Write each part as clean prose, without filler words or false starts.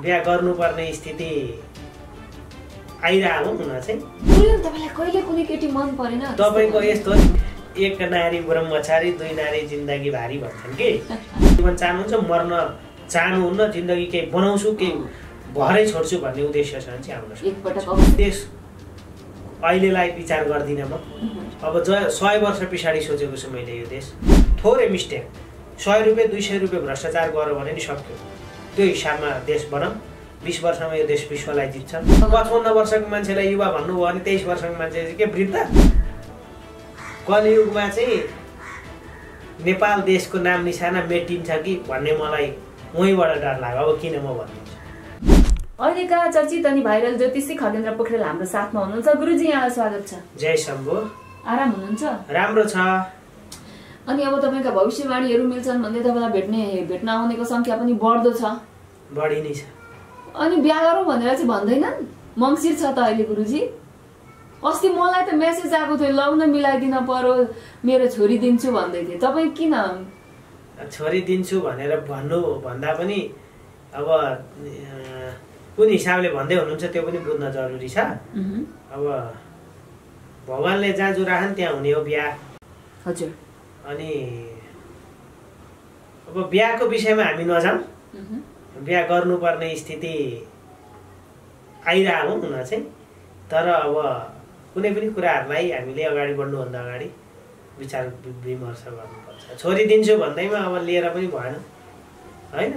बिहा गर्नुपर्ने स्थिति आइरहेको हुन चाहिँ तपाईलाई कहिले कुनै केटी मन परेन? तपाईको यस्तो एक नारी ब्रह्मचारी दुई नारी जिन्दगी भारी भन्छन् के जीवन चाहनुहुन्छ मर्न चाहनुहुन्न जिन्दगी केही बनाउँछु केही भरै छोड्छु भन्ने उद्देश्यसँग चाहिँ आउनुहोस् एकपटक देश अहिलेलाई विचार गर्दिनँ म अब 100 वर्ष पछाडि सोचेको छु मैले यो देश थोरै मिस्टेक 100 रुपैयाँ 200 रुपैयाँ भ्रष्टाचार गर्यो भने नि सक्यो त्यो हिसाबमा देश बनाऊ 20 वर्षमा यो देश विश्वलाई जित्छ 55 वर्षको मान्छेलाई युवा भन्नुभयो भने 23 वर्षको मान्छे के वृद्ध कलियुगमा चाहिँ नेपाल देशको नाम निशाना मेटिन्छ कि भन्ने मलाई उहीँबाट डर लाग्यो अब किन म भन्दिन्छु अहिलेका चर्चित अनि भाइरल ज्योतिषी खगेन्द्र पोखरेल हाम्रो साथमा हुनुहुन्छ गुरुजी यहाँलाई स्वागत छ जय शम्भो आराम हुनुहुन्छ राम्रो छ अनि अब तपाईका भविष्यवाणीहरू मिल्छन् भन्दै तपाईलाई भेट्न आउनेको संख्या पनि बढ्दो छ बढी नै छ अनि बिहा गरौँ भनेर चाहिँ भन्दैनन् मङ्सिर छ त अहिले गुरुजी अस्ति मलाई त मेसेज आएको थियो लग्न मिलाइदिन पर्यो मेरो छोरी दिन्छु भन्दै थिए तपाईँ किन छोरी दिन्छु भनेर भन्दा पनि अब कुन हिसाबले भन्दै हुनुहुन्छ त्यो पनि बुझ्न जरुरी छ अब भगवानले जहाँ जुराखन् त्यहाँ हुने हो बिहा हजुर अनि अब बिहाको विषयमा हामी नजाउँ बिहा गर्नुपर्ने स्थिति आइरहेको हुन चाहिँ तर अब कुनै पनि कुराहरूलाई हामीले अगाडि बढ्नुभन्दा अगाडि विचार विमर्श गर्नुपर्छ छोरी दिन्छु भन्दैमा अब लिएर पनि भएन होइन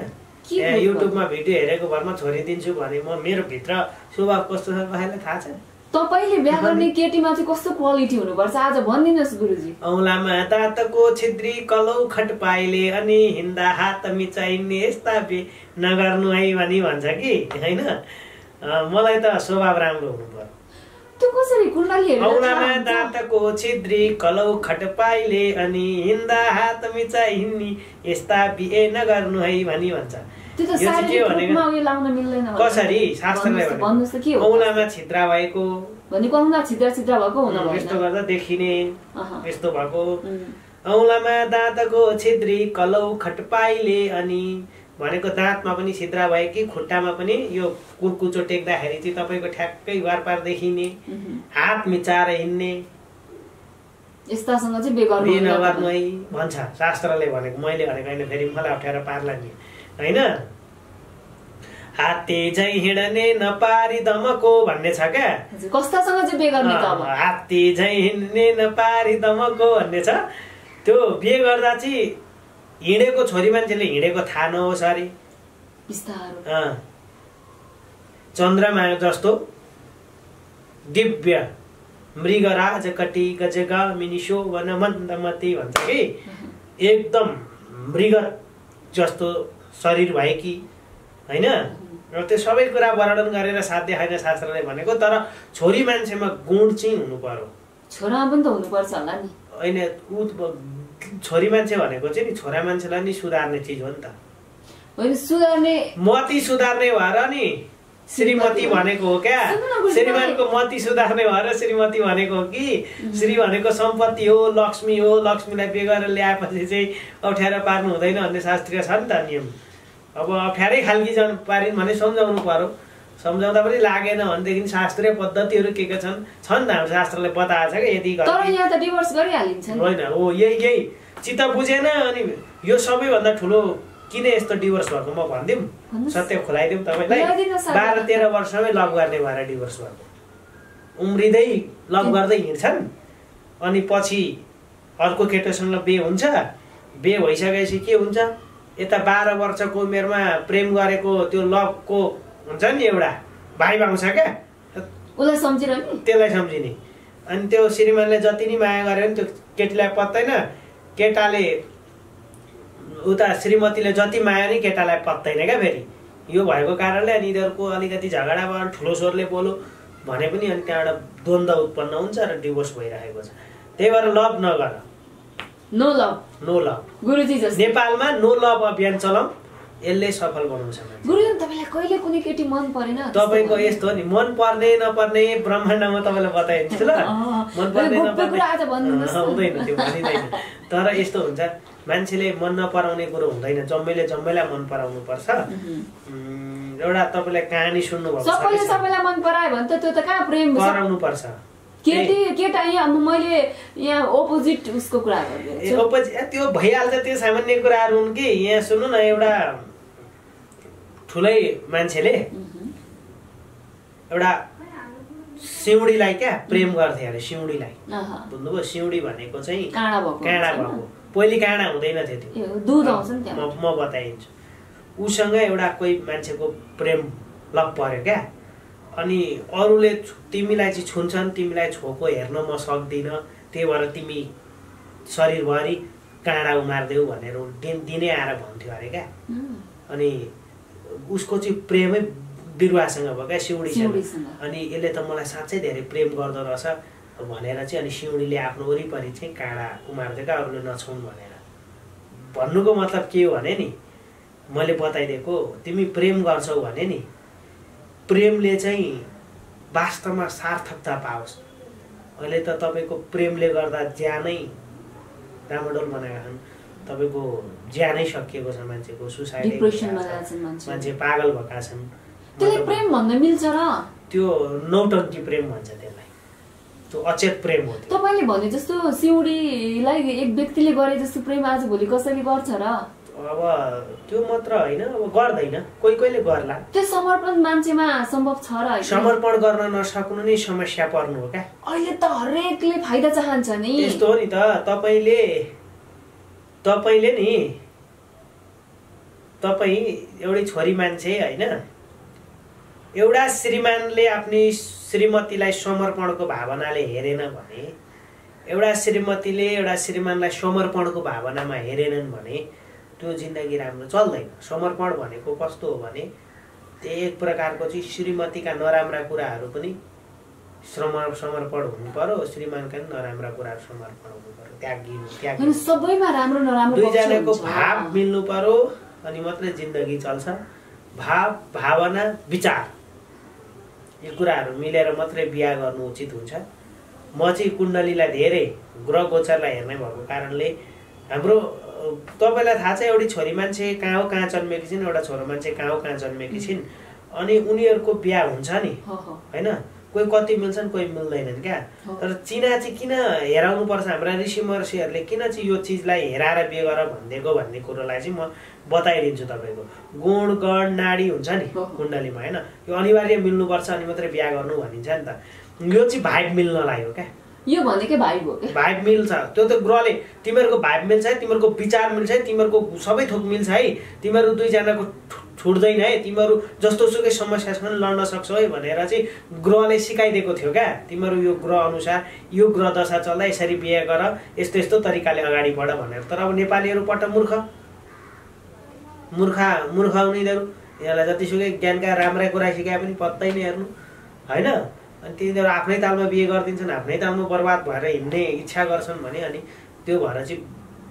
युट्युबमा भिडियो हेरेको भरमा छोरी दिन्छु भने म मेरो भित्र स्वभाव कस्तो छ कसैलाई थाहा छ तपाईले बिहा गर्ने केटीमा चाहिँ कस्तो क्वालिटी हुनुपर्छ आज भनिदिनुहोस् गुरुजी औलामा दाँतको छिद्री कलौ खटपाइले अनि हिँड्दा हात मिचाइने यस्ता नगर्नु है भनी भन्छ कि होइन मलाई त स्वभाव राम्रो हुनु पर्यो त्यो कसरी कुण्डली हेरेर औलामा दाँतको छिद्री कलौ खटपाइले अनि हिँड्दा हात मिचाइ हिँड्ने यस्ता बिहे नगर्नु है भनी भन्छ कसरी शास्त्रले औलामा छिद्रा भएको भनेको औला छिद्रा भएको हुन यस्तो गर्दा देखिने यस्तो भएको औलामा दाँतको छिद्री कलौ खटपाइले अनि भनेको दाँतमा पनि छिद्रा भयो कि खुट्टामा पनि यो कुर्कुचो टेक्दाखेरि चाहिँ तपाईँको ठ्याक्कै वारपार देखिने हात मिचाएर हिँड्ने यस्तासँग चाहिँ बिहे नगर्नु है भन्छ शास्त्रले भनेको मैले भनेको होइन फेरि मलाई अप्ठ्यारो पार्ला नि होइन हात्ती झै हिँड्ने नपारी दमको भन्ने छ क्या कस्तासँग चाहिँ बिहे गर्ने त अब हात्ती झै हिँड्ने नपारी दमको भन्ने छ त्यो बिहे गर्दा चाहिँ हिँडेको छोरी मान्छेले हिँडेको थाहा नहोस् अरे चन्द्रमा जस्तो दिव्य मृगराज कटी गजगामिनी शोभन मन्दमती भन्छ कि एकदम मृग जस्तो शरीर भएकी होइन र त्यो सबै कुरा वर्णन गरेर साध्य छैन शास्त्रले भनेको तर छोरी मान्छेमा गुण चाहिँ हुनु पर्यो छोरामा पनि त हुनुपर्छ होला नि होइन छोरी मान्छे भनेको चाहिँ नि छोरा मान्छेलाई नि सुधार्ने चिज हो नि त होइन सुधार्ने मति सुधार्ने भएर नि श्रीमती भनेको हो क्या श्रीमानको मति सुधार्ने भएर श्रीमती भनेको हो कि श्री भनेको सम्पत्ति हो लक्ष्मी हो लक्ष्मीलाई बिहे गरेर ल्याएपछि चाहिँ अप्ठ्यारो पार्नु हुँदैन भन्ने शास्त्रीय छ नि त नियम अब अप्ठ्यारै खालकी पारिन् भने सम्झाउनु पर्यो सम्झाउँदा पनि लागेन भनेदेखि शास्त्रीय पद्धतिहरू के छन् हाम्रो शास्त्रले बताएको छ क्या यदि तर यहाँ त डिभोर्स गरिहालिन्छ होइन हो यही चित्त बुझेन अनि यो सबैभन्दा ठुलो किन यस्तो डिभोर्स भएको म भनिदिउँ सत्य खुलाइदिउँ तपाईँलाई 12-13 वर्षमै लभ गर्ने भएर डिभोर्स भएको उम्रिँदै लभ गर्दै हिँड्छन् अनि पछि अर्को केटोसँग बिहे हुन्छ बिहे भइसकेपछि के हुन्छ यता 12 वर्षको उमेरमा प्रेम गरेको त्यो लभको हुन्छ नि एउटा भाइ आउँछ क्या उसलाई सम्झिरहने त्यसलाई सम्झिने अनि त्यो श्रीमानले जति नै माया गर्यो भने त्यो केटीलाई पत्दैन केटाले उता श्रीमतीले जति माया नि केटालाई पत्दैन क्या फेरि यो भएको कारणले अनि यिनीहरूको अलिकति झगडा भयो ठुलो स्वरले बोलो भने पनि अनि त्यहाँबाट द्वन्द्व उत्पन्न हुन्छ र डिभोर्स भइरहेको छ त्यही भएर लभ नगर नो लभ गुरुजी जस्तो नेपालमा नो लभ अभियान चलाऊ यसले सफल बनाउँछ गुरुजी तपाईलाई कहिले कुनै केटी मन परेन तपाईको यस्तो नि मन पर्ने नपर्ने ब्रह्माण्डमा तपाईलाई बताइदिन्छु ल मन पर्ने नपर्ने हुँदैन त्यो भनिदैन तर यस्तो हुन्छ मान्छेले मन नपराउने कुरो हुँदैन जम्मैले जम्मैलाई मन पराउनु पर्छ एउटा तपाईलाई कहानी सुन्नु भएको छ सबैले सबैलाई मन परायो भने त त्यो त कहाँ प्रेम गराउनु पर्छ केटा यहाँ मैले यहाँ अपोजिट उसको कुरा गर्छु त्यो भइहाल्छ त्यो सामान्य कुराहरू हुन् कि यहाँ सुन्नु न एउटा ठुलै मान्छेले एउटा सिउँडीलाई क्या प्रेम गर्थे अरे सिउँडीलाई बुझ्नुभयो सिउँडी भनेको चाहिँ काँडा भएको पहिले काँडा हुँदैन थियो त्यो म बताइदिन्छु उसँग एउटा कोही मान्छेको प्रेम लग पर्यो क्या अनि अरूले तिमीलाई चाहिँ छुन्छन् तिमीलाई छोको हेर्न म सक्दिनँ त्यही भएर तिमी शरीरभरि काँडा उमार्देऊ भनेर दिनै आएर भन्थ्यो अरे क्या अनि उसको चाहिँ प्रेमै बिरुवासँग भयो क्या सिउँडीसँग अनि यसले त मलाई साँच्चै धेरै प्रेम गर्दो रहेछ भनेर चाहिँ अनि सिउँडीले आफ्नो वरिपरि चाहिँ काँडा उमार्दै क्या अरूले नछुन् भनेर भन्नुको मतलब के हो भने नि मैले बताइदिएको तिमी प्रेम गर्छौ भने नि प्रेमले चाहिँ वास्तवमा सार्थकता पाओस् अहिले त तपाईँको प्रेमले गर्दा ज्यानै रामडोल बनाएका छन् तपाईँको ज्यानै सकिएको छ मान्छेको सुसाइड मान्छे पागल भएका छन् त्यसले प्रेम भन्न मिल्छ र त्यो नौटङ्की प्रेम भन्छ त्यसलाई त्यो अचेत प्रेम हो तपाईँले भने जस्तो सिउँडीलाई एक व्यक्तिले गरे जस्तो प्रेम आज भोलि कसैले गर्छ र अब त्यो मात्र होइन अब गर्दैन कोही कोहीले गर्ला त्यो समर्पण मान्छेमा सम्भव छ र समर्पण गर्न नसक्नु नै समस्या पर्नु हो क्या अहिले त हरेकले फाइदा चाहन्छ नि यस्तो हो नि त तपाईले नि तपाईँ एउटै छोरी मान्छे होइन एउटा श्रीमानले आफ्नी श्रीमतीलाई समर्पणको भावनाले हेरेन भने एउटा श्रीमतीले एउटा श्रीमानलाई समर्पणको भावनामा हेरेनन् भने त्यो जिन्दगी राम्रो चल्दैन समर्पण भनेको कस्तो हो भने त्यो एक प्रकारको चाहिँ श्रीमतीका नराम्रा कुराहरू पनि समर्पण हुनु पर्यो श्रीमानका पनि नराम्रा कुराहरू समर्पण हुनु पर्यो त्याग सबैमा राम्रो नराम्रो दुईजनाको भाव मिल्नु पर्यो अनि मात्रै जिन्दगी चल्छ भाव भावना विचार यो कुराहरू मिलेर मात्रै बिहा गर्नु उचित हुन्छ म चाहिँ कुण्डलीलाई धेरै ग्रह गोचरलाई हेर्ने भएको कारणले हाम्रो तपाईलाई थाहा छ एउटी छोरी मान्छे कहाँ जन्मेकी छिन् एउटा छोरो मान्छे कहाँ जन्मेकी छिन् अनि उनीहरूको बिहा हुन्छ नि हैन कोही कति मिल्छन् कोही मिल्दैनन् क्या तर चिना चाहिँ किन हेराउनु पर्छ हाम्रा ऋषि महर्षिहरूले किन चाहिँ यो चिजलाई हेराएर बिहे गर भनिदिएको भन्ने कुरोलाई चाहिँ म बताइदिन्छु तपाईँको गुण गण नाडी हुन्छ नि कुण्डलीमा हैन यो अनिवार्य मिल्नुपर्छ अनि मात्रै बिहा गर्नु भनिन्छ नि त यो चाहिँ भाइब मिल्न लाग्यो क्या यो भनेकै भाइब हो के भाइब मिल्छ त्यो त ग्रहले तिमीहरूको भाइब मिल्छ है तिमीहरूको विचार मिल्छ है तिमीहरूको सबै थोक मिल्छ है तिमीहरू दुईजनाको छुट्दैन है तिमीहरू जस्तो सुकै समस्यासँग लड्न सक्छौ है भनेर चाहिँ ग्रहले सिकाइदिएको थियो क्या तिमीहरू यो ग्रह अनुसार यो ग्रह दशा चल्दा यसरी बिहे गर यस्तो यस्तो तरिकाले अगाडि बढ भनेर तर अब नेपालीहरू पट्ट मूर्ख उनीहरू यहाँलाई जतिसुकै ज्ञानका राम्रा कुरा सिकाए पनि पत्तै नै हेर्नु होइन अनि तिनीहरू आफ्नै तालमा बिहे गरिदिन्छन् आफ्नै तालमा बर्बाद भएर हिँड्ने इच्छा गर्छन् भने अनि त्यो भएर चाहिँ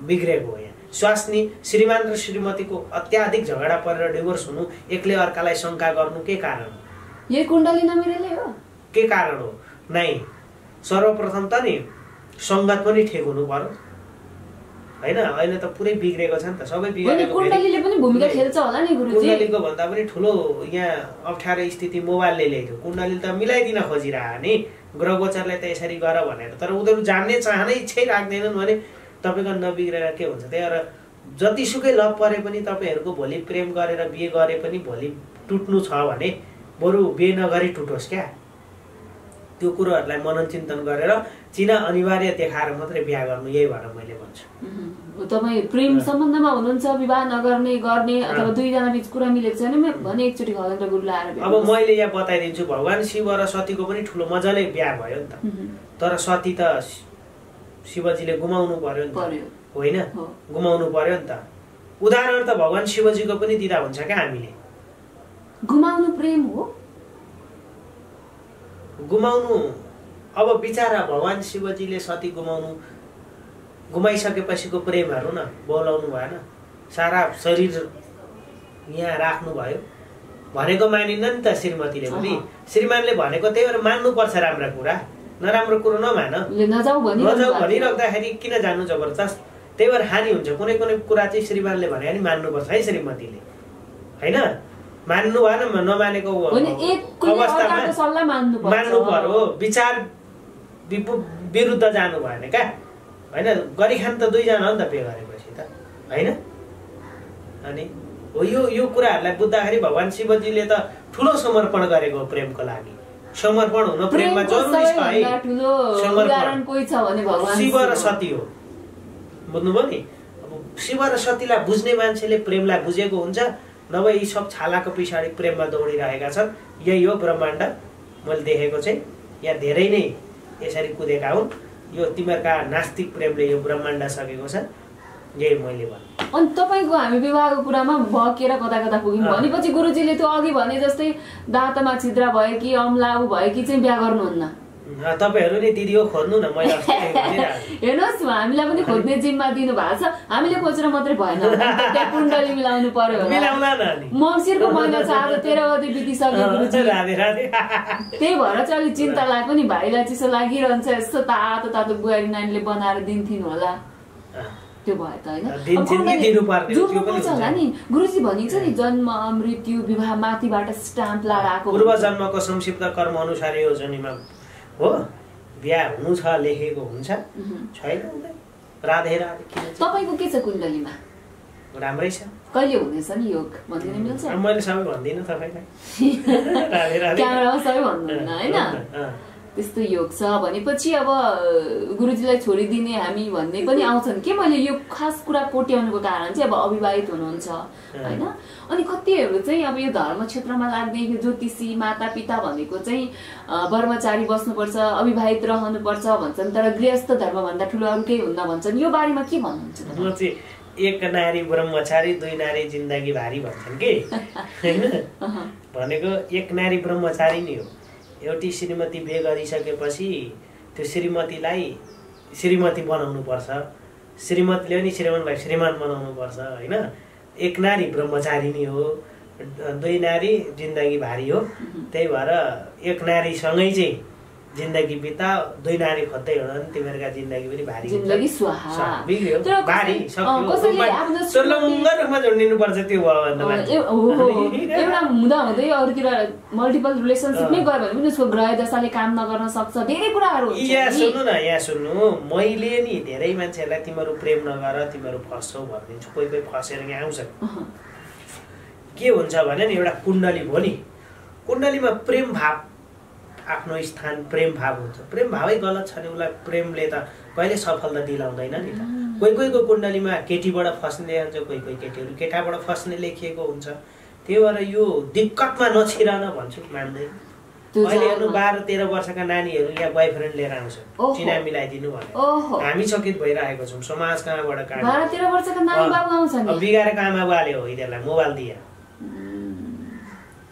बिग्रेको हो यहाँ स्वास्नी श्रीमान र श्रीमतीको अत्याधिक झगडा परेर डिभोर्स हुनु एकले अर्कालाई शङ्का गर्नु के कारण हो यही कुण्डली नमिलेले हो के कारण हो नै सर्वप्रथम त नि संगत पनि ठिक हुनु पर्यो हैन अहिले त पुरै बिग्रेको छ नि त सबै बिग्रेको कुण्डलीले पनि भूमिका खेल्छ होला नि गुरुजी कुण्डलीको भन्दा पनि ठुलो यहाँ अप्ठ्यारो स्थिति मोबाइलले ल्याइदियो कुण्डलीले त मिलाइदिन खोजिरहा नि ग्रह गोचरले त यसरी गर भनेर तर उनीहरू जान्ने चाहनै इच्छै राख्दैनन् भने तपाईको नबिग्रेर के हुन्छ त्यही भएर जतिसुकै लभ परे पनि तपाईहरुको भोलि प्रेम गरेर बिहे गरे पनि भोलि टुट्नु छ भने बरु बिहे नगरी टुटोस् क्या त्यो कुरोहरुलाई मनन चिन्तन गरेर चिना अनिवार्य देखाएर मात्रै बिहे गर्नु यही भएर मैले भन्छु तपाई प्रेम सम्बन्धमा हुनुहुन्छ विवाह नगर्ने गर्ने अथवा दुई जना बीच कुरा मिलेको छैन भने एकचोटी घलेन्द्र गुरुले आएर अब मैले यहाँ बताइदिन्छु भगवान शिव र सतीको पनि ठुलो मजाले बिहे भयो नि त तर सती त शिवजीले गुमाउनु पर्यो नि त होइन गुमाउनु पर्यो नि त उदाहरण त भगवान शिवजीको पनि दिदा हुन्छ क्या हामीले गुमाउनु प्रेम हो गुमाउनु अब बिचारा भगवान शिवजीले सती गुमाइसकेपछिको प्रेमहरु न बोलाउनु भएन सारा शरीर यहाँ राख्नु भयो भनेको मानिन्न नि त श्रीमतीले पनि श्रीमानले भनेको त्यही भएर मान्नु पर्छ राम्रो कुरा नराम्रो कुरो नमान नजाऊ भनिराख्दाखेरि किन जानु जबरजस्त त्यही भएर हानि हुन्छ कुनै कुनै कुरा चाहिँ श्रीमानले भने नि मान्नु पर्छ है श्रीमतीले हैन मान्नु भएन नमानेको अवस्थामा मान्नु पर्यो विचार विरुद्ध जानु भएन क्या होइन गरिखान त दुईजना हो नि त बिहे गरेपछि त होइन अनि हो यो कुराहरूलाई बुझ्दाखेरि भगवान् शिवजीले त ठुलो समर्पण गरेको प्रेमको लागि समर्पण हुन प्रेममा जरुरी छ है समर्पण शिव र सती हो बुझ्नुभयो नि अब शिव र सतीलाई बुझ्ने मान्छेले प्रेमलाई बुझेको हुन्छ नभए यी सब छालाको पछाडि प्रेममा दौडिरहेका छन् यही हो ब्रह्माण्ड मैले देखेको चाहिँ यहाँ धेरै नै यसरी कुदेका हुन् यो तिमीहरूका नास्तिक प्रेमले यो ब्रह्माण्ड सकेको छ यही मैले भने अनि तपाईँको हामी विवाहको कुरामा भकेर कता कता पुग्यौँ भनेपछि गुरुजीले त्यो अघि भने जस्तै दाँतमा छिद्रा भयो कि अम्लाउ भयो कि चाहिँ बिहा गर्नुहुन्न तपाईहरु नि दिदी हो खोज्नु न मैले हेर्नुहोस् हामीलाई पनि खोज्ने जिम्मा दिनु भएको छ हामीले खोजेर मात्रै भएन त्यहाँ कुण्डली मिलाउनु पर्यो मङ्सिरको महिना छ आज 13 गते बितिसक्यो गुरुजी त्यही भएर चाहिँ अलिक चिन्ता लाग्यो पनि भाइलाई चिसो लागिरहन्छ यस्तो तातो तातो बुहारी नानीले बनाएर दिन्थिन् होला त्यो भयो त होइन नि गुरुजी भनिन्छ नि जन्म मृत्यु विवाह माथिबाट स्टाम्प लगाएको पूर्व जन्मको संक्षिप्त कर्म अनुसार यो जन्ममा हो बिहा हुनु छ लेखेको हुन्छ छैन राधे राधे तपाईको के छ कुण्डलीमा राम्रै छ कहिले हुनेछ नि योग भन्दिन मिल्छ मैले सबै भन्दिन तपाईलाई राधे राधे क्यामेरामा सबै भन्नुहुन्न हैन त्यस्तो योग छ भनेपछि अब गुरुजीलाई छोडिदिने हामी भन्ने पनि आउँछन् के मैले यो खास कुरा कोट्याउनुको कारण चाहिँ अब अविवाहित हुनुहुन्छ हैन अनि कतिहरु चाहिँ अब यो धर्म क्षेत्रमा लाग्ने ज्योतिषी माता पिता भनेको चाहिँ ब्रह्मचारी बस्नुपर्छ अविवाहित रहनुपर्छ भन्छन् तर गृहस्थ धर्म भन्दा ठूलो अरु केही हुन्न भन्छन् यो बारेमा के भन्नुहुन्छ म चाहिँ एक नारी ब्रह्मचारी दुई नारी जिन्दगी भारी भन्छन् के हैन भनेको एक नारी ब्रह्मचारी नै हो एउटी श्रीमती बिहे गरिसकेपछि त्यो श्रीमतीलाई श्रीमती बनाउनु पर्छ श्रीमतीले पनि श्रीमानलाई श्रीमान बनाउनु पर्छ हैन एक नारी ब्रह्मचारी नै हो दुई नारी जिन्दगी भारी हो त्यही भएर एक नारी सँगै चाहिँ जिन्दगी बिता दुई नारी खोज्दै हुँदैन तिमीहरुका जिन्दगी पनि भारी जिन्दगी स्वाहा भारी सक्यो चलङ्ग रूपमा जोड्नु पर्छ त्यो भयो भन्दा एउटा हुँदा हुँदै अरूतिर मल्टिपल रिलेसनशिप नै गयो भने पनि उसको ग्रह दशाले काम नगर्न सक्छ धेरै कुराहरु हुन्छ यहाँ सुन्नु मैले नि धेरै मान्छेहरुलाई तिमीहरु प्रेम नगर तिमीहरु फस्छौ भन्दिन्छु कोही कोही फसेर यहाँ आउँछ के हुन्छ भने नि एउटा कुण्डली भयो नि कुण्डलीमा प्रेम भाव आफ्नो स्थान प्रेम भाव हुन्छ प्रेम भावै गलत छ नि उलाई प्रेमले त कहिले सफलता दिलाउँदैन नि त कोही कोहीको कुण्डलीमा केटीबाट फस्ने हुन्छ कोही कोही केटीहरु केटाबाट फस्ने लेखिएको हुन्छ त्यही भएर यो दिक्कतमा नछिरन भन्छु मान्दैन अहिले हेर्नु 12-13 वर्षका नानीहरु यहाँ बोयफ्रेन्ड लिएर आउँछ चिना मिलाइदिनु भने हामी चकित भइरहेको छौं समाज कहाँबाट काट्यो 12-13 वर्षका नानी बाबु आउँछ नि बिगारेको आमा बाले हो यिनीहरुलाई मोबाइल दिए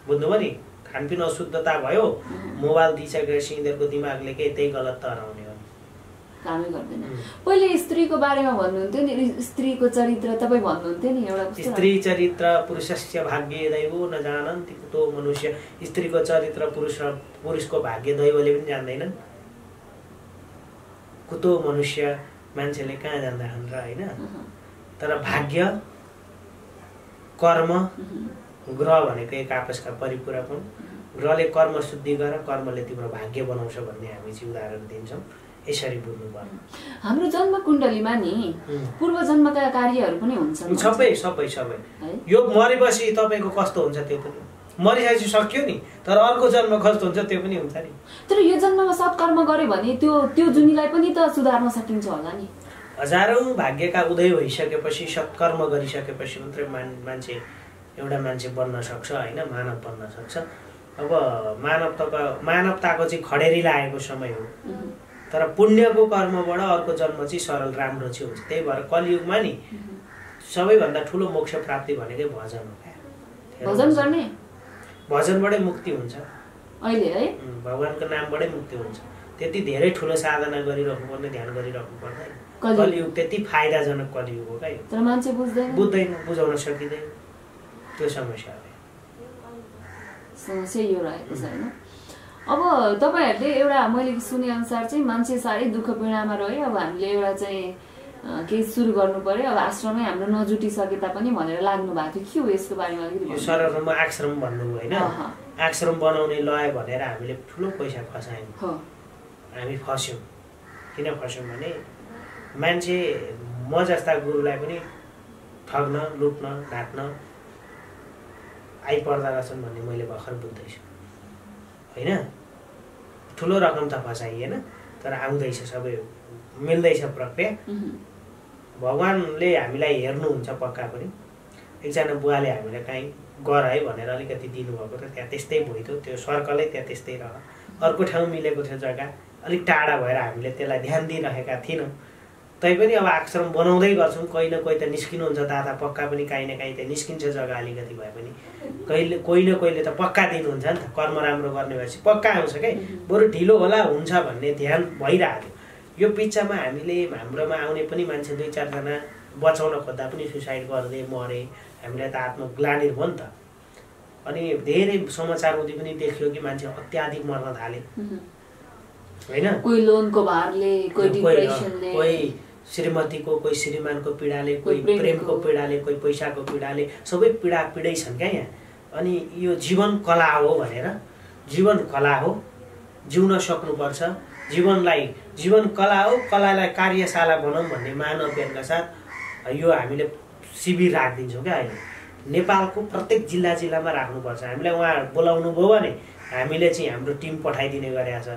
बुझ्नुभयो नि खानपिन अशुद्धता भयो मोबाइल दिइसकेपछि यिनीहरुको दिमागले के त्यही गलत त हराउने हो कामै गर्दैन पहिले स्त्रीको बारेमा भन्नुहुन्थ्यो नि स्त्रीको चरित्र तपाई भन्नुहुन्थ्यो नि एउटा स्त्री चरित्र पुरुषस्य भाग्य दैवो न जानन्ति कुतो मनुष्य स्त्रीको चरित्र पुरुषको भाग्य दैवले पनि जान्दैनन् कुतो मनुष्य मान्छेले कहाँ जान्दैछन् र हैन तर भाग्य कर्म ग्रह भनेको एक आपसका परिपूरक हुन् ग्रहले कर्म शुद्धि गर कर्मले तिम्रो भाग्य बनाउँछ भन्ने हामी चाहिँ उदाहरण दिन्छौं यसरी बुझ्नु पर्यो हाम्रो जन्म कुण्डलीमा नि पूर्व जन्मका कार्यहरु पनि हुन्छन् सबै यो मरेपछि तपाईको कस्तो हुन्छ त्यो पनि मरिसकेपछि सक्यो नि तर अर्को जन्म कस्तो हुन्छ त्यो पनि हुन्छ नि तर यो जन्ममा सत्कर्म गरे भने त्यो जुनीलाई पनि त सुधार्न सकिन्छ होला नि हजारौं भाग्यका उदय भइसकेपछि सत्कर्म गरिसकेपछि मात्र मान्छे एउटा मान्छे बन्न सक्छ हैन मानव बन्न सक्छ अब मानवताको चाहिँ खडेरी लागेको समय हो तर पुण्यको कर्मबाट अर्को जन्म चाहिँ सरल राम्रो चाहिँ हुन्छ त्यही भएर कलियुगमा नि सबैभन्दा ठूलो मोक्ष प्राप्ति भनेकै भजन हो भजन गर्ने भजनबाटै मुक्ति हुन्छ अहिले है भगवानको नामबाटै मुक्ति हुन्छ त्यति धेरै ठूलो साधना गरिराख्नु पर्ने ध्यान गरिराख्नु पर्दैन कलियुग त्यति फाइदाजनक कलियुग हो के तर मान्छे बुझ्दैन बुझाउन सकिदैन त्यो समस्या यो रहेको छ हैन अब तपाईहरुले एउटा मैले सुने अनुसार चाहिँ मान्छे सारै दुःख पीडामा रह्यो अब हामीले एउटा चाहिँ केही सुरु गर्नु पर्यो अब आश्रमै हाम्रो नजुटिसके तापनि भनेर लाग्नु भएको थियो के हो यसको बारेमा अलिकति सररमा आश्रम भन्नुभयो होइन आश्रम बनाउने लय भनेर हामीले ठुलो पैसा फसायौँ हामी फस्यौँ किन फस्यौँ भने मान्छे म जस्ता गुरुलाई पनि ठग्न लुट्न ढाट्न आइपर्दा रहेछन् भन्ने मैले भर्खर बुझ्दैछु होइन ठुलो रकम त फसाइएन तर आउँदैछ सबै मिल्दैछ प्रक्रिया भगवान्ले हामीलाई हेर्नुहुन्छ पक्का पनि एकजना बुवाले हामीलाई काहीँ गर है भनेर अलिकति दिनुभएको थियो त्यहाँ त्यस्तै भयो त्यो सर्कलै त्यहाँ त्यस्तै रह अर्को ठाउँ मिलेको थियो जग्गा अलिक टाढा भएर हामीले त्यसलाई ध्यान दिइरहेका थिएनौँ तैपनि अब आश्रम बनाउँदै गर्छौँ कोही न कोही त निस्किनुहुन्छ दादा पक्का पनि काहीँ न काहीँ त निस्किन्छ जग्गा अलिकति भए पनि कोही न कोहीले त पक्का दिनुहुन्छ नि त कर्म राम्रो गर्ने भएपछि पक्का आउँछ क्या बरु ढिलो होला हुन्छ भन्ने ध्यान भइरहेको थियो यो बिचमा हामीले हाम्रोमा आउने पनि मान्छे 2-4 जना बचाउन खोज्दा पनि सुसाइड गर्दै मरे हामीलाई त आत्मग्लानि भयो नि त अनि धेरै समाचार उति पनि देखियो कि मान्छे अत्याधिक मर्न थाले हैन कोही लोनको भारले कोही डिप्रेसनले कोही श्रीमतीको कोही श्रीमानको पीडाले कोही प्रेमको पीडाले कोही पैसाको पीडाले सबै पीडै छन् क्या यहाँ अनि यो जीवन कला हो भनेर जीवन कला हो जिउन सक्नुपर्छ जीवन कला हो कलालाई कार्यशाला बनाऊँ भन्ने महान अभियानका साथ यो हामीले शिविर राखिदिन्छौँ क्या अहिले नेपालको प्रत्येक जिल्लामा राख्नुपर्छ हामीलाई उहाँ बोलाउनु भयो भने हामीले चाहिँ हाम्रो टिम पठाइदिने गरेका छ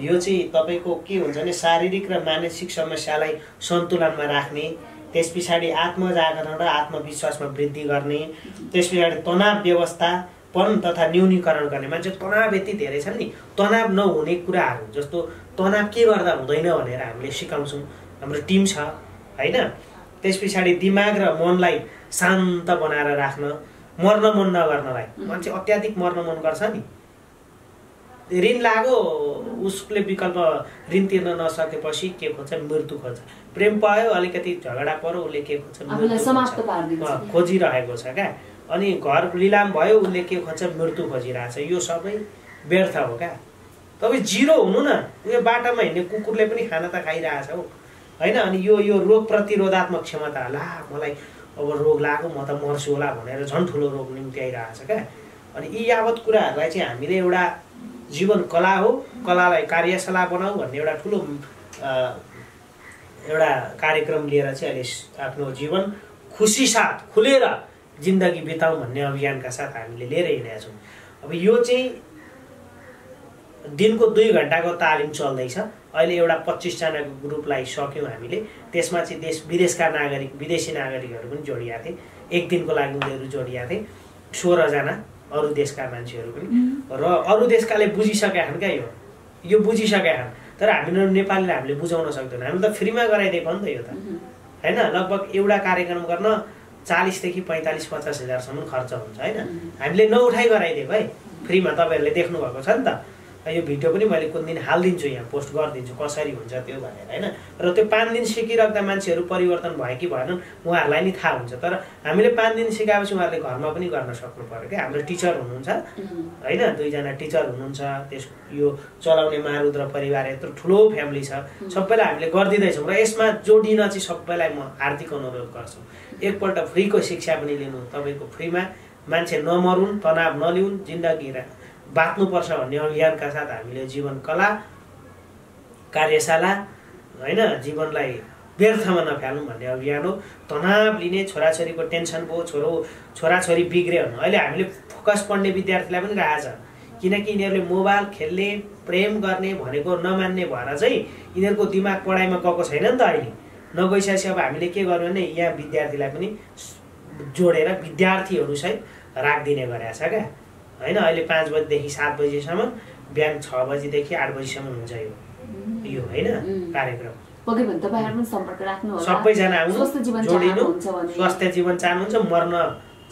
यो चाहिँ तपाईँको के हुन्छ भने शारीरिक र मानसिक समस्यालाई सन्तुलनमा राख्ने त्यस पछाडि आत्मजागरण र आत्मविश्वासमा वृद्धि गर्ने त्यस पछाडि तनाव व्यवस्थापन तथा न्यूनीकरण गर्ने मान्छे तनाव यति धेरै छन् नि तनाव नहुने कुराहरू जस्तो तनाव के गर्दा हुँदैन भनेर हामीले सिकाउँछौँ हाम्रो टिम छ होइन त्यस पछाडि दिमाग र मनलाई शान्त बनाएर राख्न मर्न मन नगर्नलाई मान्छे अत्याधिक मर्न मन गर्छ नि ऋण लाग्यो उसले विकल्प ऋण तिर्न नसकेपछि के खोज्छ मृत्यु खोज्छ प्रेम पायो अलिकति झगडा पर्यो उसले के खोज्छ खोजिरहेको छ क्या अनि घर लिलाम भयो उसले के खोज्छ मृत्यु खोजिरहेछ यो सबै व्यर्थ हो क्या तपाईँ जिरो हुनु न यो बाटोमा हिँड्ने कुकुरले पनि खाना त खाइरहेछ हो होइन अनि यो रोग प्रतिरोधात्मक क्षमता ला मलाई अब रोग लाग्यो म त मर्छु होला भनेर झन् ठुलो रोग निम्ति आइरहेछ क्या अनि यी यावत कुराहरूलाई चाहिँ हामीले एउटा जीवन कला हो कलालाई कार्यशाला बनाऊ भन्ने एउटा ठुलो एउटा कार्यक्रम लिएर चाहिँ अहिले आफ्नो जीवन खुसी साथ खुलेर जिन्दगी बिताउँ भन्ने अभियानका साथ हामीले लिएर हिँडेका छौँ अब यो चाहिँ दिनको 2 घण्टाको तालिम चल्दैछ अहिले एउटा 25 जनाको ग्रुपलाई सक्यौँ हामीले त्यसमा चाहिँ देश विदेशका नागरिक विदेशी नागरिकहरू पनि जोडिया थिए एक दिनको लागि उनीहरू जोडिया थिए 16 जना अरू देशका मान्छेहरू पनि र अरू देशकाले बुझिसकेका छन् क्या यो बुझिसकेका छन् तर हामीले नेपालीले हामीले बुझाउन सक्दैन हामीले त फ्रीमा गराइदिएको नि त यो त हैन लगभग एउटा कार्यक्रम गर्न 40 देखि 45-50 हजारसम्म खर्च हुन्छ हैन हामीले नउठाइ गराइदिएको है फ्रीमा तपाईहरुले देख्नु भएको छ नि त यो भिडियो पनि मैले कुन दिन हाल्दिन्छु यहाँ पोस्ट गरिदिन्छु कसरी हुन्छ त्यो भनेर हैन र त्यो 5 दिन सिकिराख्दा मान्छेहरू परिवर्तन भयो कि भएनन् उहाँहरूलाई नि थाहा हुन्छ तर हामीले 5 दिन सिकाएपछि उहाँहरूले घरमा पनि गर्न सक्नु पर्यो के हाम्रो टिचर हुनुहुन्छ हैन 2 जना टिचर हुनुहुन्छ त्यस यो चलाउने मारुद्र परिवार यत्रो ठुलो फ्यामिली छ सबैलाई हामीले गर्दिदैछौँ र यसमा जोडिन चाहिँ सबैलाई म हार्दिक अनुरोध गर्छु एकपल्ट फ्रीको शिक्षा पनि लिनु तपाईको फ्रीमा मान्छे नमरुन् तनाव नलिउन् जिन्दगी बाँच्नुपर्छ भन्ने अभियानका साथ हामीले जीवन कला कार्यशाला हैन जीवनलाई व्यर्थमा नफाल्नु भन्ने अभियान हो तनाव लिने छोराछोरीको टेन्सन भयो छोराछोरी बिग्रियो भने अहिले हामीले फोकस पढ्ने विद्यार्थीलाई पनि राखेछ किनकि यिनीहरूले मोबाइल खेल्ने प्रेम गर्ने भनेको नमान्ने भएर चाहिँ यिनीहरूको दिमाग पढाइमा गएको छैन नि त अहिले नगइसकेपछि अब हामीले के गर्नु भने यहाँ विद्यार्थीलाई पनि जोडेर विद्यार्थीहरू सहित राखिदिने गरेछ क्या हैन अहिले 5 बजेदेखि 7 बजेसम्म बिहान 6 बजेदेखि 8 बजेसम्म हुन्छ यो हैन कार्यक्रम पक्कै पनि तपाईहरु पनि सम्पर्क राख्नु होला सबैजना आउनु जोडिनु स्वस्थ जीवन चाहनुहुन्छ मर्न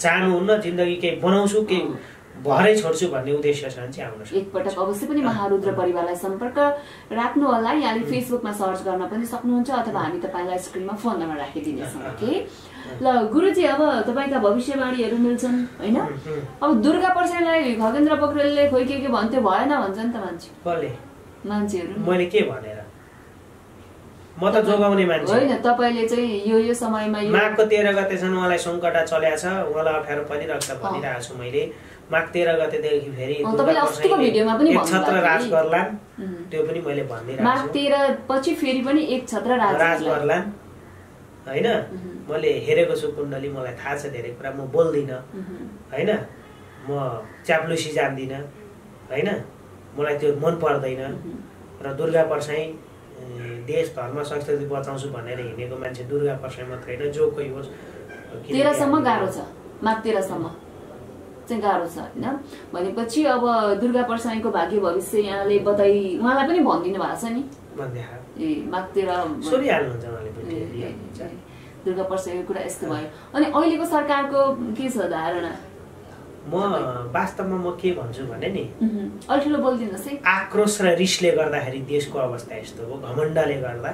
चाहनुहुन्न जिन्दगी केही बनाउँछु केही भरै छोड्छु भन्ने उद्देश्य छ भने चाहिँ आउनुहोस् एकपटक अवश्य पनि महारुद्र परिवारलाई सम्पर्क राख्नु होला यहाँले फेसबुकमा सर्च गर्न पनि सक्नुहुन्छ अथवा हामी तपाईलाई स्क्रिनमा फोन नम्बर राखिदिनेछौँ ओके ल गुरुजी अब तपाईका भविष्यवाणीहरु मिल्छन् हैन अब दुर्गा प्रसाईलाई खगेन्द्र पोखरेलले खोइ के भन्थ्यो भएन भन्छ नि त मान्छे कसले मान्छेहरु मैले के भनेर म त जोगाउने मान्छे होइन। तपाईले चाहिँ यो समयमा माघको 13 गतेसम्म उहाँलाई सङ्कटा चलेको छ, उहाँलाई अप्ठ्यारो परिरहेको छ भनिरहेको छु मैले। माघ 13 गतेदेखि फेरि तपाईले अस्तिको भिडियोमा पनि एक छत्र राज गर्लान्, त्यो पनि मैले भनिरहेको छु। माघ 13 पछि फेरि पनि एक छत्र राज गर्लान् हैन। मैले हेरेको छु कुण्डली, मलाई थाहा छ धेरै कुरा, म बोल्दिनँ हैन, म च्याप्लुसी जान्दिनँ हैन, मलाई त्यो मन पर्दैन। र दुर्गा परसाई देश धर्म संस्कृति बचाउँछु भनेर हिँडेको मान्छे दुर्गा परसाई मात्रै होइन, जो कोही होस्। 13 सम्म गाह्रो छ, माघ 13 सम्म चाहिँ गाह्रो छ हैन। भनेपछि अब दुर्गा परसाईको भाग्य भविष्य यहाँले बताई उहाँलाई पनि भनिदिनु भएको छ नि? भन्दैहा ए माघ 13 सोरिहाल्नुहुन्छ उहाँले पनि। दुर्गा परसाईको कुरा यस्तो भयो। अनि अहिलेको सरकारको के छ धारणा? म वास्तवमा म के भन्छु भने नि, अलि ठुलो बोलिदिनुहोस् है। आक्रोश र रिसले गर्दाखेरि देशको अवस्था यस्तो हो, घमण्डले गर्दा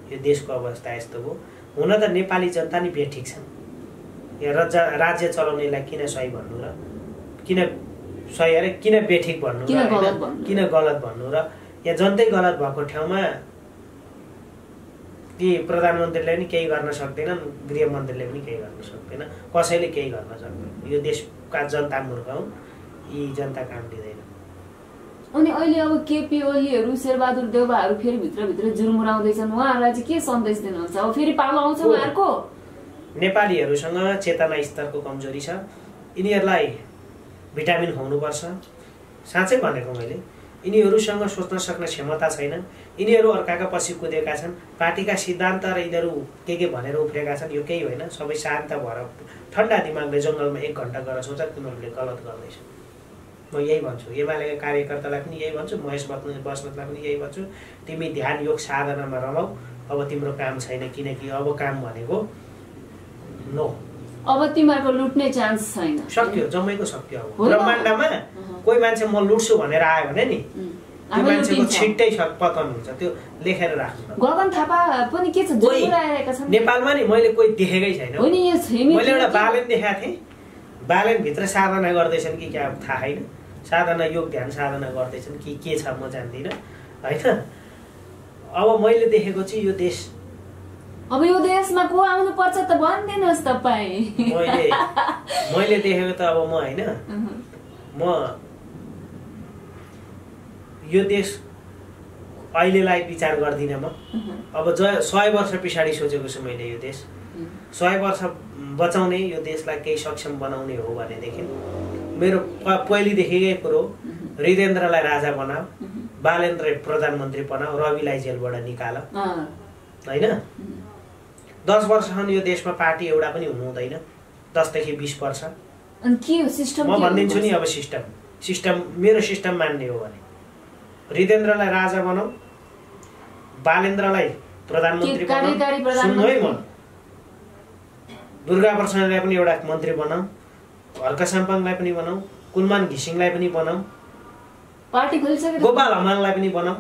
यो देशको अवस्था यस्तो हो। हुन त नेपाली जनता नि बेठिक छन्। यहाँ राज्य चलाउनेलाई किन सही भन्नु र किन सही अरे किन बेठिक भन्नु र किन गलत भन्नु र यहाँ जनतै गलत भएको ठाउँमा ती प्रधानमन्त्रीले पनि केही गर्न सक्दैनन्, गृहमन्त्रीले पनि केही गर्न सक्दैन, कसैले केही गर्न सक्दैन। यो देशका जनता मूर्ख हुन्, यी जनता काम दिँदैन। अनि अहिले अब केपी ओलीहरू शेरबहादुर देउवाहरू फेरि भित्रभित्र जुर्मुराउँदैछन्, उहाँहरूलाई चाहिँ के सन्देश दिनुहुन्छ? अब फेरि पालो आउँछ उहाँहरूको? नेपालीहरूसँग चेतना स्तरको कमजोरी छ, यिनीहरूलाई भिटामिन खुवाउनुपर्छ। साँच्चै भनेको मैले, यिनीहरूसँग सोच्न सक्ने क्षमता छैन। यिनीहरू अर्काका पछि कुदेका छन्, पार्टीका सिद्धान्त र यिनीहरू के भनेर उफ्रेका छन्। यो केही होइन, सबै शान्त भएर ठन्डा दिमागले जङ्गलमा 1 घण्टा गएर सोच, तिमीहरूले गलत गर्दैछ। म यही भन्छु, एमालेका कार्यकर्तालाई पनि यही भन्छु, महेश बस्नेतलाई पनि यही भन्छु, तिमी ध्यान योग साधनामा रमाऊ। अब तिम्रो काम छैन, किनकि अब काम भनेको नो, अब तिमीहरूको लुट्ने चान्स छैन, सक्यो, जम्मैको सक्यो। अब ब्रह्माण्डमा कोही मान्छे म लुट्छु भनेर आयो भने नि त्यो मान्छेको छिट्टै पतन हुन्छ, त्यो लेखेर राख्नु। गगन थापा पनि के छ जुर्मुराएका छन् नेपालमा नि, मैले कोही देखेकै छैन। मैले एउटा बालेन देखाएको थिएँ, बालेन भित्र साधना गर्दैछन् कि क्या थाहा छैन, साधना योग ध्यान साधना गर्दैछन् कि के छ म जान्दिनँ होइन। अब मैले देखेको चाहिँ यो देश, अब यो देशमा को आउनु पर्छ त भनिदिनुहोस् तपाईँ। मैले देखेको त अब म होइन, म यो देश अहिलेलाई विचार गर्दिनँ। म अब 100 वर्ष पछाडि सोचेको छु मैले। यो देश 100 वर्ष बचाउने, यो देशलाई केही सक्षम बनाउने हो भनेदेखि मेरो पहिलेदेखिकै कुरो, हृदेन्द्रलाई राजा बनाऊ, बालेन्द्र प्रधानमन्त्री बनाऊ, रविलाई जेलबाट निकाल होइन। 10 वर्षसम्म यो देशमा पार्टी एउटा पनि हुनु हुँदैन, 10 देखि 20 वर्ष। म भनिदिन्छु नि, अब सिस्टम मेरो सिस्टम मान्ने हो भने हृदेन्द्रलाई राजा बनाऊ, बालेन्द्रलाई प्रधानमन्त्री बनाऊ, सुन्नु है, म दुर्गा प्रसादलाई पनि एउटा मन्त्री बनाऊ, हर्क साम्पाङलाई पनि बनाऊ, कुलमान घिसिङलाई पनि बनाऊ, पार्टी खोलिसके गोपाल हमाललाई पनि बनाऊ,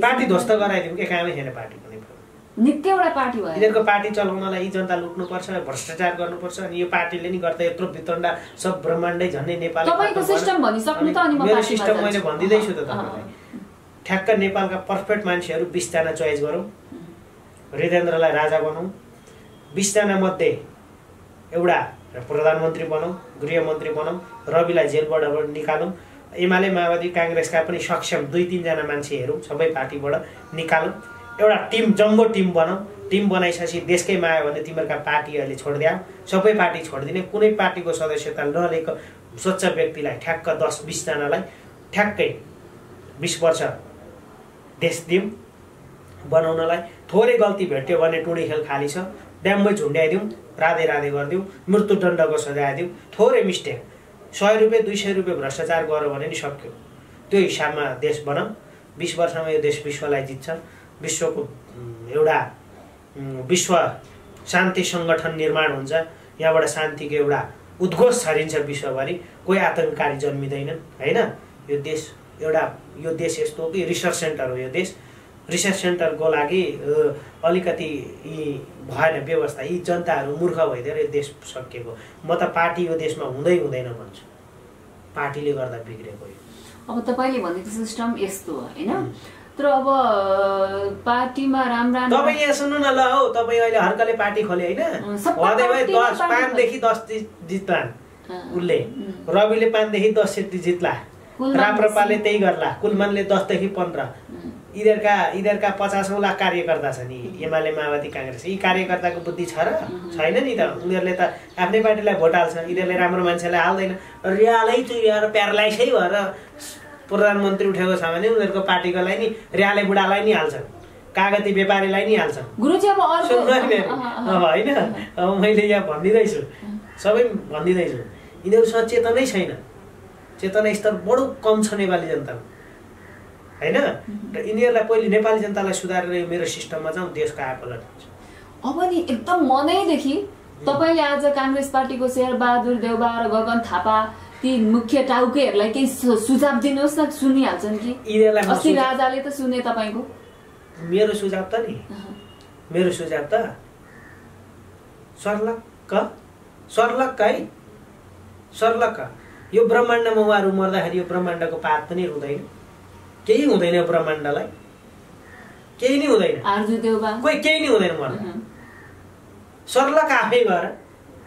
पार्टी ध्वस्त गराइदिउँ। के कामै छैन पार्टी पनि, निकैवटा पार्टी भयो। यिनीहरूको पार्टी चलाउनलाई यी जनता लुट्नुपर्छ, भ्रष्टाचार गर्नुपर्छ, अनि यो पार्टीले नि गर्दा यत्रो वितण्डा सब ब्रह्माण्डै झन्डै नेपाल। तपाईको सिस्टम भनिसक्नु त, अनि मेरो सिस्टम मैले भन्दिदैछु त तपाईलाई। ठ्याक्क नेपालका पर्फेक्ट मान्छेहरू 20 जना चोइस गरौँ, हृदेन्द्रलाई राजा बनाऊ, 20 जना मध्ये एउटा प्रधानमन्त्री बनाऊ, गृहमन्त्री बनाऊ, रविलाई जेलबाट निकालौँ, एमाले माओवादी काङ्ग्रेसका पनि सक्षम 2-3 जना मान्छेहरू सबै पार्टीबाट निकालौँ, एउटा टिम, जम्बो टिम बनाऊ। टिम बनाइसकेपछि देशकै माया भने तिमीहरूका पार्टी अहिले छोडिदिऊ, सबै पार्टी छोडिदिने, कुनै पार्टीको सदस्यता नलिएको स्वच्छ व्यक्तिलाई ठ्याक्क 10-20 जनालाई ठ्याक्कै 20 वर्ष देश दिउँ बनाउनलाई। थोरै गल्ती भेट्यो भने टुँडी खेल खाली छ, ड्याममै झुन्ड्याइदिउँ, राधे राधे गरिदिउँ, मृत्युदण्डको सजाय दिउँ। थोरै मिस्टेक 100 रुपियाँ 200 रुपियाँ भ्रष्टाचार गर्यो भने नि सक्यो, त्यो हिसाबमा देश बनाऊ। 20 वर्षमा यो देश विश्वलाई जित्छ, विश्वको एउटा विश्व शान्ति सङ्गठन निर्माण हुन्छ, यहाँबाट शान्तिको एउटा उद्घोष छरिन्छ विश्वभरि, कोही आतङ्ककारी जन्मिँदैनन् होइन। यो देश एउटा, यो देश यस्तो हो कि रिसर्च सेन्टर हो। यो देश रिसर्च सेन्टरको लागि अलिकति भएन व्यवस्था, यी जनताहरू मूर्ख भइदिएर यो देश सकिएको। म त पार्टी यो देशमा हुँदै हुँदैन भन्छु, पार्टीले गर्दा बिग्रेको यो। अब तपाईँले भनेको सिस्टम यस्तो होइन, तर अब पार्टीमा राम्रा तपाईँ यहाँ सुन्नु न ल हौ, तपाईँ अहिले हर्कले पार्टी खोले होइन, हदैभरि 5 देखि 10 जित्ला उसले, रविले 5 देखि 10 सिट जित्ला, राप्रपाले त्यही गर्ला, कुलमानले 10 देखि 15। यिनीहरूका 50 लाख कार्यकर्ता छन् नि एमाले माओवादी काङ्ग्रेस। यी कार्यकर्ताको बुद्धि छ र छैन नि त? उनीहरूले त आफ्नै पार्टीलाई भोट हाल्छ, यिनीहरूले राम्रो मान्छेलाई हाल्दैन। रियालै चुयाएर प्यारालाइसै भएर प्रधानमन्त्री उठेको छ भने उनीहरूको पार्टीकोलाई नि रियाले बुढालाई नि हाल्छन्, कागती व्यापारीलाई नि हाल्छन्। गुरुजी अब होइन, अब मैले यहाँ भनिदिँदैछु, सबै भनिदिँदैछु, यिनीहरूसँग चेतनै छैन, चेतना स्तर बडो कम छ नेपाली जनतामा होइन। र यिनीहरूलाई पहिले नेपाली जनतालाई सुधारेर मेरो सिस्टममा जाउँ, देशको आकलन हुन्छ। अब नि एकदम मनैदेखि तपाईँले आज काङ्ग्रेस पार्टीको शेरबहादुर देउबा र गगन थापा ती मुख्य टाउकेहरूलाई केही सुझाव दिनुहोस् न, सुनिहाल्छन् कि? अस्ति राजाले त सुने तपाईँको। मेरो सुझाव त नि, मेरो सुझाव त सर्लक्क है, सर्लक्क। यो ब्रह्माण्डमा उहाँहरू मर्दाखेरि यो ब्रह्माण्डको पात पनि रुँदैन, केही हुँदैन ब्रह्माण्डलाई, केही नै हुँदैन, कोही केही नै हुँदैन मर्दा। सर्लक्क आफै गएर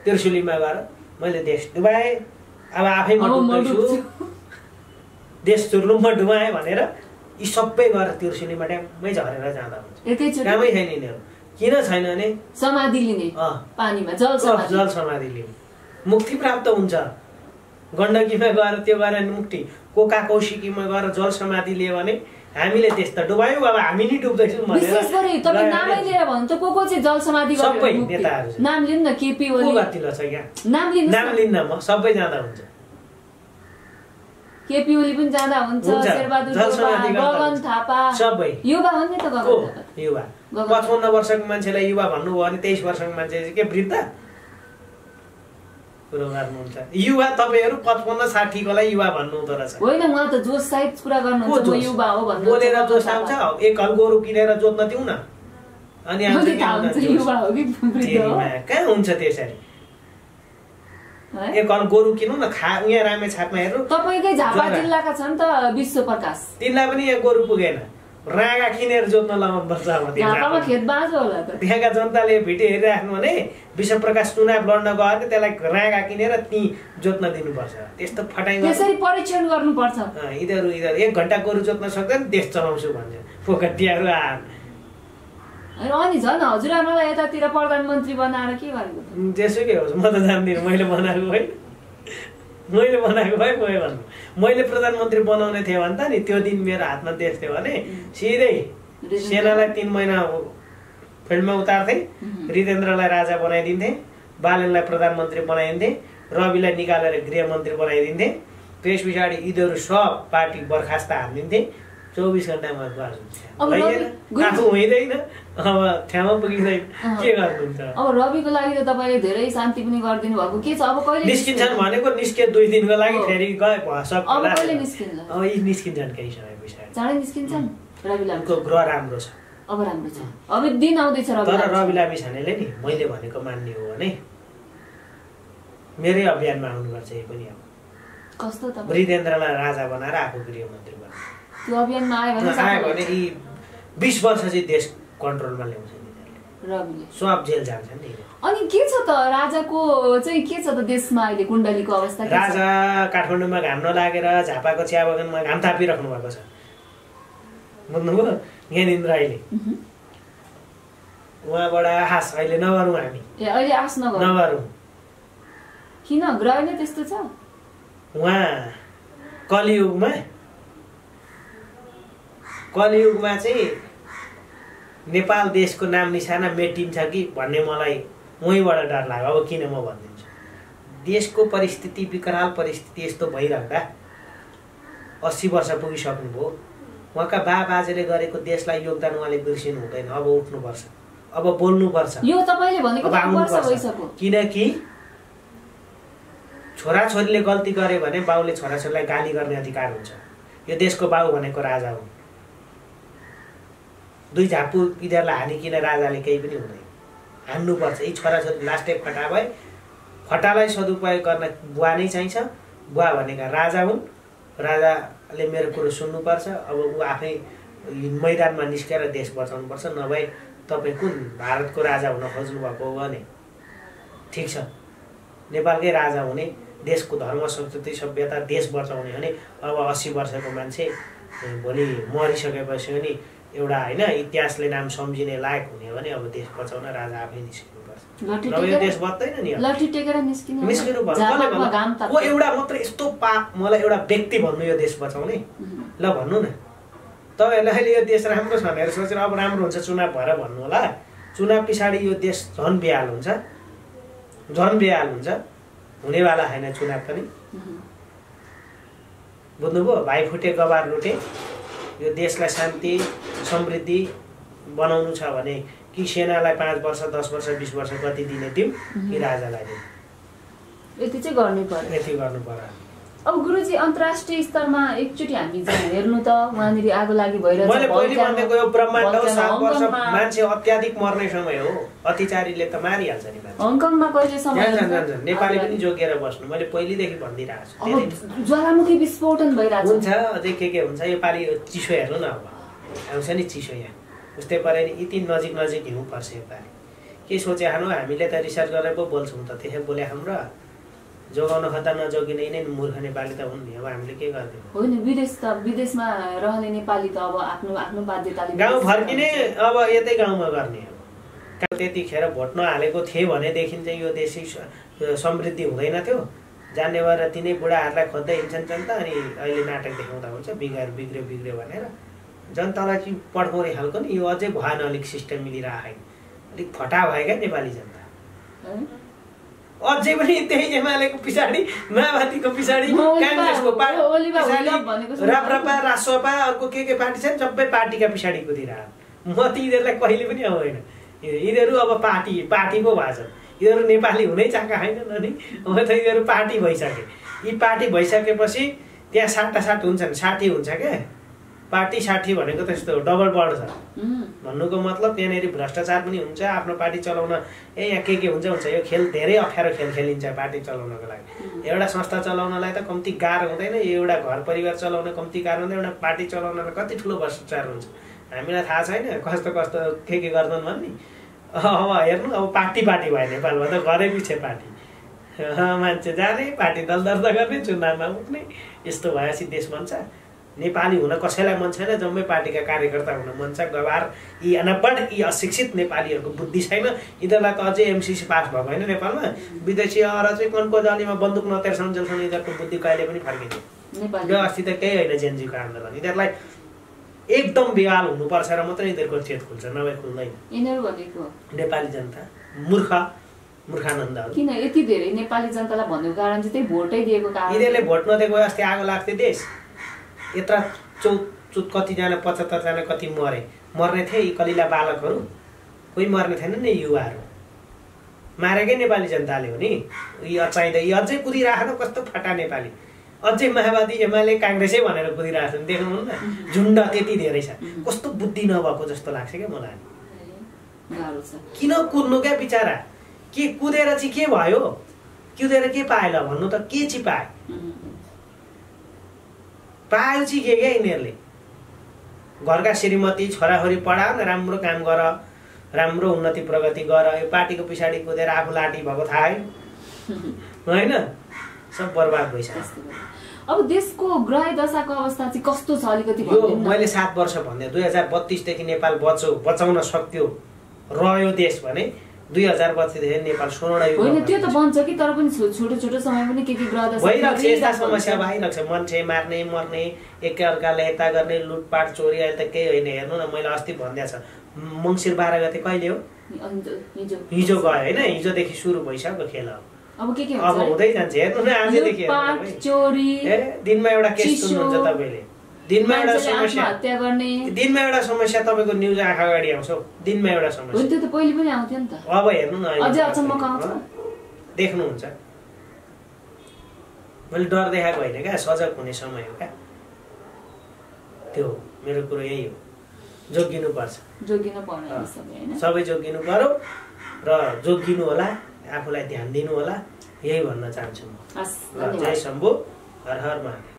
त्रिशुलीमा गएर मैले देश डुबाएँ, अब आफै म डुब्दैछु, देश चुर्लुममा डुबाएँ भनेर यी सबै गएर त्रिशुलीमा ड्याममै झरेर जाँदा हुन्छ। कामै छैन यिनीहरू। किन छैन भने समाधि लिने, पानीमा जल समाधि लिने, मुक्ति प्राप्त हुन्छ। गण्डकीमा गएर त्यो गरेर मुक्ति, कोका कौशिकीमा गएर जल समाधि लियो भने हामीले देश त डुबायौँ, अब हामी नि डुब्दैछौँ भनेर। विशेष गरी तपाईँ नामै लिएर भन्नु त को चाहिँ जल समाधि गरेर सबै नेताहरू नाम लिनु न, केपी ओली गतिलो छ यहाँ, नाम लिन्न म, सबै जाँदा हुन्छ। केपी ओली पनि जाँदा हुन्छ, शेरबहादुर देउबा, गगन थापा, सबै युवा हो नि त। गगन थापा युवा, 55 वर्षको मान्छेलाई युवा भन्नुभयो भने 23 वर्षको मान्छे के वृद्ध कुरो गर्नुहुन्छ? युवा तपाईँहरू 55-60 कोलाई युवा भन्नुहुँदो रहेछ। होइन, उहाँ त जोस सहित कुरा गर्नुहुन्छ, म युवा हो भन्नु बोलेर जोस आउँछ। एक हल गोरु किनेर जोत्न दिउँ न, अनि कहाँ हुन्छ त्यसरी? एक हल गोरु किनौँ न, यहाँ रामेछापमा हेर्नु, तपाईँकै झापा जिल्लाका छन् त विश्व प्रकाश, तिनलाई पनि यहाँ गोरु पुगेन, रागा किनेर जोत्न लगाउनु पर्छ। त्यहाँका जनताले भिडियो हेरिराख्नु भने विश्व प्रकाश चुनाव लड्न गयो भने त्यसलाई रागा किनेर ती जोत्न दिनुपर्छ। त्यस्तो फटाइ परीक्षण गर्नुपर्छ। यिनीहरू 1 घण्टा गोरु जोत्न सक्दैन, देश चलाउँछु भन्छ फोकटियाहरू। अनि झन् हजुरआमालाई यतातिर प्रधानमन्त्री बनाएर के गरेको? त्यसुकै होस्, म त जान्दिनँ, मैले बनाएको होइन, मैले बनाएको भए गएँ भन्नु। मैले प्रधानमन्त्री बनाउने थिएँ भने त नि त्यो दिन मेरो हातमा देश थियो भने सिधै सेनालाई 3 महिना फिल्डमा उतार्थेँ, हृदेन्द्रलाई राजा बनाइदिन्थेँ, बालनलाई प्रधानमन्त्री बनाइदिन्थेँ, रविलाई निकालेर गृहमन्त्री बनाइदिन्थेँ। त्यस पछाडि यिनीहरू सब पार्टी बर्खास्त हानिदिन्थे, 24 घण्टामा आफू हुँदैन, अब ठाउँमा पुगिँदैन, के गर्नुहुन्छ? अब रविको लागि त तपाईँले धेरै शान्ति पनि गरिदिनु भएको के छ? अब कहिले निस्किन्छन् भनेको निस्के 2 दिनको लागि, फेरि गए अब कहिले निस्किन्छ? अब यी निस्किन्छन् केही समय पछाडि, चाँडै निस्किन्छन्। रविलामीको ग्रह राम्रो छ, अब राम्रो छ, अब दिन आउँदैछ। तर रविलामी छानेले नि मैले भनेको मान्ने हो भने मेरै अभियानमा आउनुपर्छ। यही पनि अब कस्तो त हृदेन्द्रलाई राजा बनाएर आफू गृहमन्त्री बनाएर त्यो अभियानमा आयो भने यी 20 वर्ष चाहिँ देश कन्ट्रोलमा ल्याउँछ रविले, सब जेल जान्छन् नि। अनि के छ त राजाको चाहिँ के छ त देशमा अहिले कुण्डलीको अवस्था? राजा काठमाडौँमा घाम नलागेर झापाको चिया बगानमा घाम थापिराख्नु भएको छ, बुझ्नुभयो? ज्ञानेन्द्र अहिले उहाँबाट आश अहिले नगरौँ हामी, अहिले आश नगरौँ। किन ग्रह नै त्यस्तो छ? उहाँ कलियुगमा चाहिँ नेपाल देशको नाम निशाना मेटिन्छ कि भन्ने मलाई उहीँबाट डर लाग्यो। अब किन म भनिदिन्छु, देशको परिस्थिति विकराल परिस्थिति यस्तो भइराख्दा 80 वर्ष पुगिसक्नुभयो, उहाँका बाजेले गरेको देशलाई योगदान उहाँले बिर्सिनु हुँदैन। अब उठ्नुपर्छ, अब बोल्नुपर्छ। यो तपाईले भनेको 2 वर्ष भइसक्यो। किनकि छोराछोरीले गल्ती गरे भने बाउले छोराछोरीलाई गाली गर्ने अधिकार हुन्छ। यो देशको बाउ भनेको राजा हो। 2 झापु यिनीहरूलाई हानिकिन राजाले केही पनि हुँदैन, हान्नुपर्छ। यी छोराछोरी लास्टै फटा भए, फटालाई सदुपयोग गर्न बुवा नै चाहिन्छ। बुवा भनेका राजा हुन्, राजाले मेरो कुरो सुन्नुपर्छ। अब ऊ आफै मैदानमा निस्केर देश बचाउनुपर्छ, नभए तपाईँ कुन भारतको राजा हुन खोज्नु भएको हो भने ठिक छ, नेपालकै राजा हुने, देशको धर्म संस्कृति सभ्यता देश बचाउने भने अब 80 वर्षको मान्छे भोलि मरिसकेपछि पनि एउटा होइन इतिहासले नाम सम्झिने लायक हुने भने अब देश बचाउन राजा आफै निस्किनुपर्छ। र यो देश बच्दैन नि, लट्ठी टेकेर निस्किनु पर्छ। को एउटा मात्र यस्तो मलाई एउटा व्यक्ति भन्नु यो देश बचाउने, ल भन्नु न तपाईँहरूले अहिले यो देश राम्रो छ भनेर सोचेर अब राम्रो हुन्छ चुनाव भएर भन्नु होला। चुनाव पछाडि यो देश झन् बेहाल हुन्छ, झन् बेहाल हुन्छ, हुनेवाला छैन चुनाव पनि। बुझ्नुभयो? भाइ फुटे गवार लुटे। यो देशलाई शान्ति समृद्धि बनाउनु छ भने कि सेनालाई 5 वर्ष 10 वर्ष 20 वर्ष कति दिने दिउँ कि राजालाई दिउँ, यति चाहिँ गर्नु पर्यो, यति गर्नु पर्यो। अब गुरुजी अन्तर्राष्ट्रिय स्तरमा एकचोटि हामी हेर्नु त वहाँनिर आगो लागि भइरहेछ। मैले पहिले भनेको यो ब्रह्माण्ड 7 वर्ष मान्छे अत्याधिक मर्ने समय हो, अतिचारीले त मारिहाल्छ नि मान्छे। हङकङमा कहिले समय नेपाली पनि जोगिएर बस्नु, मैले पहिलेदेखि भनिदिरहेको छु। ज्वालामुखी विस्फोटन भइरहेछ हुन्छ, अझै के हुन्छ। योपालि चिसो हेर्नु न, अब आउँछ नि चिसो यहाँ उस्तै पऱ्यो नि, यति नजिक नजिक हिउँपर्छ योपालि। के सोचे हानु, हामीले त रिसर्च गरेर पो बोल्छौँ त, त्यसै बोले हाम्रो जोगाउन खोज्दा नजोगिने नै मूर्ख नेपाली त हुन् नि। अब हामीले के गर्दिउँ? होइन, विदेशमा रहने नेपाली त अब आफ्नो आफ्नो बाध्यताले गाउँ फर्किने, अब यतै गाउँमा गर्ने। अब त्यतिखेर भोट नहालेको थिए भनेदेखि चाहिँ यो देश समृद्धि हुँदैन थियो। जान्ने भएर तिनै बुढाहरूलाई खोज्दै हिँड्छन् जनता, अनि अहिले नाटक देखाउँदा हुन्छ बिग्रियो भनेर जनतालाई चाहिँ पड्काउने खालको नि। यो अझै भएन, अलिक सिस्टम मिलिरहेको छैन, अलिक फटा भयो क्या नेपाली जनता। अझै पनि त्यही एमालेको पछाडि, माओवादीको पछाडि, काङ्ग्रेसको पछाडि, राप्रपा रासोपा अर्को के पार्टी छन् सबै पार्टीका पछाडि कुदिरहेको। म त यिनीहरूलाई कहिले पनि होइन, यिनीहरू अब पार्टी पो भएछ। यिनीहरू नेपाली हुनै चाहेका छैनन्, अनि अब त यिनीहरू पार्टी भइसके। यी पार्टी भइसकेपछि त्यहाँ साटासाट हुन्छन्, 60 हुन्छ क्या। पार्टी 60 भनेको त यस्तो डबल बढ्छ भन्नुको मतलब त्यहाँनिर भ्रष्टाचार पनि हुन्छ। आफ्नो पार्टी चलाउन यहाँ के हुन्छ। यो खेल धेरै अप्ठ्यारो खेल खेलिन्छ पार्टी चलाउनको लागि। एउटा संस्था चलाउनलाई त कम्ती गाह्रो हुँदैन, एउटा घर परिवार चलाउन कम्ती गाह्रो हुँदैन, एउटा पार्टी चलाउनलाई कति ठुलो भ्रष्टाचार हुन्छ हामीलाई थाहा छैन, कस्तो कस्तो के गर्छन् भन्ने। अब हेर्नु, अब पार्टी भयो नेपालमा त घरै पछि पार्टी, मान्छे जाने, पार्टी दल दर्ता गर्ने, चुनावमा उठ्ने, यस्तो भएपछि देश बन्छ। नेपाली हुन कसैलाई मन छैन, जम्मै पार्टीका कार्यकर्ता हुन मन छ। गवार यी अनपढ यी अशिक्षित नेपालीहरूको बुद्धि छैन। यिनीहरूलाई त अझै एमसीसी पास भएको होइन नेपालमा। विदेशी आएर चाहिँ कनको जालीमा बन्दुक नतेर सम्झेलछन्। यिनीहरूको बुद्धि कहिले पनि फर्किन्छ। यो अस्ति त केही होइन जेएनजीको आन्दोलन। यिनीहरूलाई एकदम बेहाल हुनुपर्छ र मात्रै यिनीहरूको चेत खुल्छ, नभए खुल्दैन। यिनीहरू भनेको नेपाली जनता मूर्खानन्द। किन यति धेरै नेपाली जनतालाई भन्नुको कारण चाहिँ त्यही भोटै दिएको कारण। यिनीहरूले भोट नदिएको अस्ति आगो लाग्थ्यो देश। यत्र चौत कतिजना 75 जना कति मर्ने थिए। यी कलिला बालकहरू कोही मर्ने थिएन नि, युवाहरू मारेकै नेपाली जनताले हो नि। यी अचाइँदै यी अझै कुदिरहेको कस्तो फटा नेपाली, अझै माओवादी एमाले काङ्ग्रेसै भनेर कुदिरहेको छन्। देख्नु न, झुन्ड त्यति धेरै छ। कस्तो बुद्धि नभएको जस्तो लाग्छ क्या मलाई। किन कुद्नु क्या बिचरा? के कुदेर चाहिँ के भयो? कुदेर के पाएन भन्नु त? के चाहिँ पायो चाहिँ के क्या? यिनीहरूले घरका श्रीमती छोराछोरी पढाओ न, राम्रो काम गर, राम्रो उन्नति प्रगति गर। यो पार्टीको पछाडि कुदेर आफू लाटी भएको थाहा होइन, सब बर्बाद भइसक्यो। अब देशको ग्रह दशाको अवस्था चाहिँ कस्तो छ अलिकति यो मैले 7 वर्ष भन्दै 2032 देखि नेपाल बचाउन सक्यो रह्यो देश भने 2032 देखि नेपाल स्वर्ण युग होइन। त्यो त बन्छ कि, तर पनि छोटो समय पनि के ग्रह दशा भइरहेको छ। यस्ता समस्या भइरहेको छ, मान्छे मार्ने मर्ने, एकअर्कालाई यता गर्ने, लुटपाट चोरी। अहिले त केही होइन। हेर्नु न, मैले अस्ति भनिदिएको छ, मङ्सिर 12 गते कहिले हो? हिजो गयो होइन, हिजोदेखि सुरु भइसक्यो खेल। अब के अब हुँदै जान्छ। हेर्नु न, आजदेखि दिनमा एउटा केस सुन्नुहुन्छ तपाईले, दिनमा एउटा समस्या तपाईको न्युज आँखा अगाडि आउँछ। दिनमा एउटा समस्या, त्यो त पहिले पनि आउँथ्यो नि त। अब हेर्नु न, अझै अचम्मको आउँछ, देख्नुहुन्छ। मैले डर देखाएको होइन क्या, सजग हुने समय हो क्या। त्यो मेरो कुरो यही हो, जोगिनु पर्छ, सबै जोगिनु पर्यो र जोगिनु होला, आफूलाई ध्यान दिनु होला, यही भन्न चाहन्छु म। जय शम्भु, हर हर महादेव।